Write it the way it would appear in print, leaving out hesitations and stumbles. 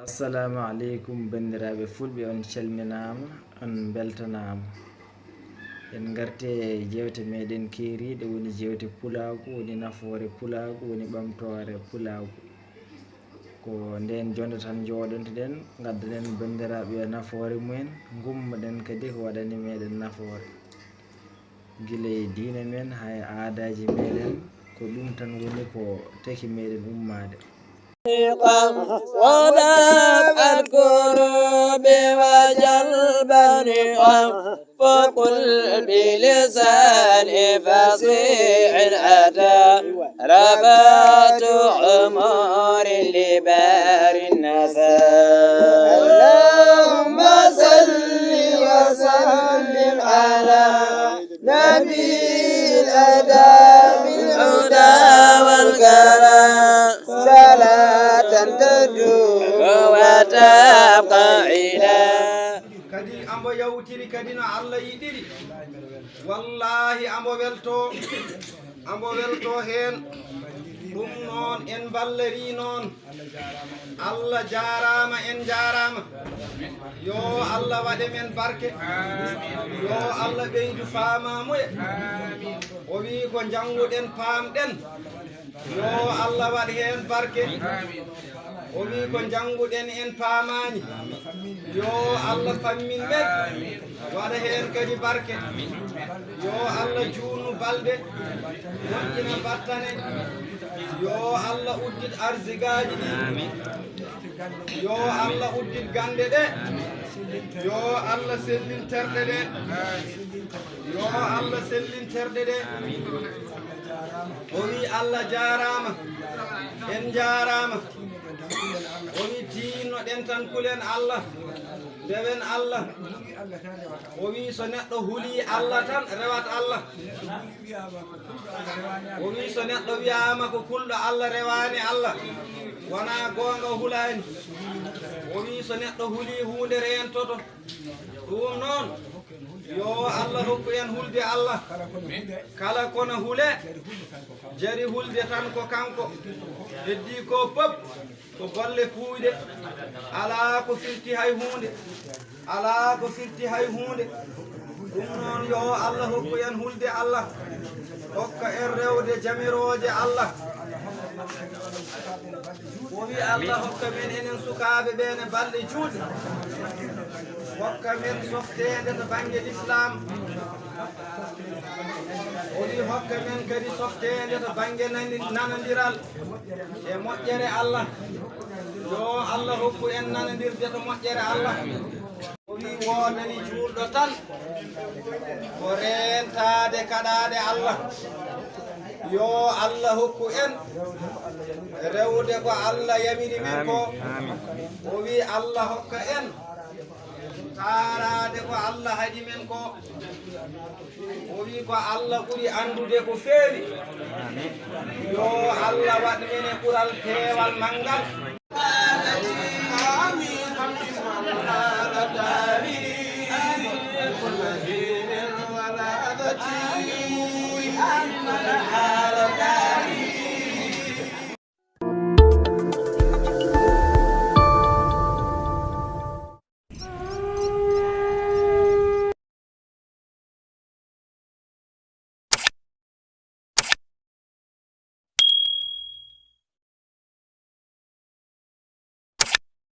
Assalamu alaikum bandiraɓe fulɓe, on calminama, on beltanama. En garte jewte meɗen keeriɗe, woni jewte pulaku, woni nafoore pulaku, woni ɓamtore pulaku. Ko nden jonde tan joɗotoɗen, gaddanen bandiraɓe nafoore mumen, gummoɗen kadi ko waɗani meɗen nafoore, guila e diine men hay aadaji meɗen, ko ɗum tan woni ko taki meɗen ummade. ونفعت كروبي وجلبني فقل بلسان فصيح أتى ربات عمر لبار النساء. اللهم صل وسلم على نبي الأدب الهدى والكرم صلاة تدوم وتبقى إلى kadi ambo yawtiri kadi no Allah yiɗiri wallahi ambo welto hen ɗum noon en balliri noon Allah jarama en jarama yo Allah waɗe men barke yo Allah ɓeydu famamuye o wi ko janguɗen pamɗen yo Allah waɗ hen barke o wi ko janguɗen en paamani yo Allah fammin ɓen waɗa hen kadi barke yo Allah juunu balɗe moƴƴina battane yo Allah uddit arsigaji ɗi yo Allah uddit gande ɗe yo Allah sellin terɗe ɗe yo Allah sellin terɗe ɗe o wi Allah jarama en jarama o wi tinnoɗen tan kulen Allah ndewen Allah o wi so neɗɗo huuli Allah tan rewat Allah o wi so neɗɗo wiyama ko kulɗo Allah rewani Allah wona gonga hulani o wi so neɗɗo huuli hunde rentoto ɗum noon yo Allah hokku en hulde Allah kala kono huule jari hulde tan ko kanko heddi ko pop ko golle puyɗe ala ko firti hay hunde ala ko firti hay hunde ɗum noon yo Allah hokku en hulde Allah hokka en rewde jamiroje Allah o wi Allah hokka men enen sukaɓe ɓene balɗe juuɗe hokka men softede to banggue l'islam o wi hokka men kadi softede to banggue nanodiral e moƴƴere Allah yo Allah hokku en nanodirde to moƴƴere Allah o wi wodani juulɗo tan ko rentade kaɗade Allah yo Allah hokku en rewde ko Allah yamiri men ko o wi Allah hokka en taarade ko Allah haɗi men ko o wi ko Allah ɓuri andude ko feewi yo Allah waɗ men e ɓural peewal manggal